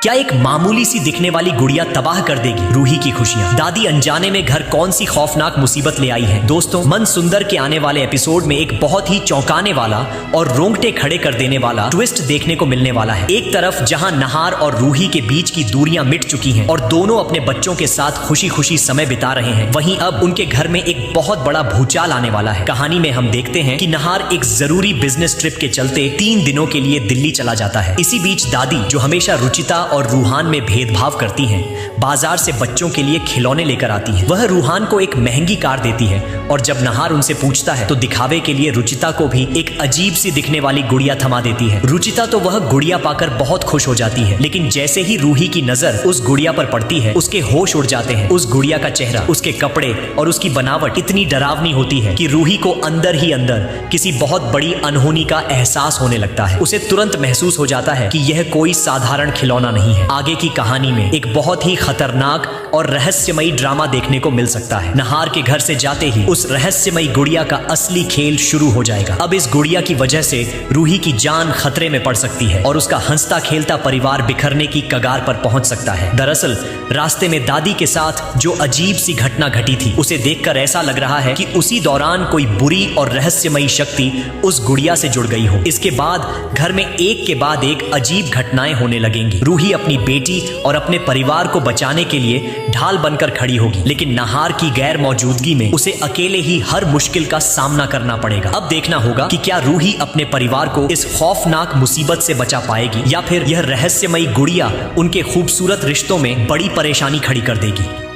क्या एक मामूली सी दिखने वाली गुड़िया तबाह कर देगी रूही की खुशियां? दादी अनजाने में घर कौन सी खौफनाक मुसीबत ले आई है? दोस्तों, मन सुंदर के आने वाले एपिसोड में एक बहुत ही चौंकाने वाला और रोंगटे खड़े कर देने वाला ट्विस्ट देखने को मिलने वाला है। एक तरफ जहां नहार और रूही के बीच की दूरियां मिट चुकी हैं और दोनों अपने बच्चों के साथ खुशी खुशी समय बिता रहे हैं, वहीं अब उनके घर में एक बहुत बड़ा भूचाल आने वाला है। कहानी में हम देखते हैं कि नहार एक जरूरी बिजनेस ट्रिप के चलते 3 दिनों के लिए दिल्ली चला जाता है। इसी बीच दादी, जो हमेशा रुचिता और रूहान में भेदभाव करती हैं, बाजार से बच्चों के लिए खिलौने लेकर आती हैं। वह रूहान को एक महंगी कार देती है और जब नहार उनसे पूछता है तो दिखावे के लिए रुचिता को भी एक अजीब सी दिखने वाली गुड़िया थमा देती है। रुचिता तो वह गुड़िया पाकर बहुत खुश हो जाती है, लेकिन जैसे ही रूही की नजर उस गुड़िया पर पड़ती है, उसके होश उड़ जाते हैं। उस गुड़िया का चेहरा, उसके कपड़े और उसकी बनावट इतनी डरावनी होती है कि रूही को अंदर ही अंदर किसी बहुत बड़ी अनहोनी का एहसास होने लगता है। उसे तुरंत महसूस हो जाता है कि यह कोई साधारण खिलौना नहीं है। आगे की कहानी में एक बहुत ही खतरनाक और रहस्यमयी ड्रामा देखने को मिल सकता है। नहार के घर से जाते ही उस रहस्यमयी गुड़िया का असली खेल शुरू हो जाएगा। अब इस गुड़िया की वजह से रूही की जान खतरे में पड़ सकती है और उसका हंसता खेलता परिवार बिखरने की कगार पर पहुंच सकता है। दरअसल रास्ते में दादी के साथ जो अजीब सी घटना घटी थी, उसे देखकर ऐसा लग रहा है कि उसी दौरान कोई बुरी और रहस्यमयी शक्ति उस गुड़िया से जुड़ गई हो। इसके बाद घर में एक के बाद एक अजीब घटनाएं होने लगेंगी। रूही अपनी बेटी और अपने परिवार को बचाने के लिए ढाल बनकर खड़ी होगी, लेकिन नहार की गैर मौजूदगी में उसे अकेले ही हर मुश्किल का सामना करना पड़ेगा। अब देखना होगा कि क्या रूही अपने परिवार को इस खौफनाक मुसीबत से बचा पाएगी या फिर यह रहस्यमयी गुड़िया उनके खूबसूरत रिश्तों में बड़ी परेशानी खड़ी कर देगी।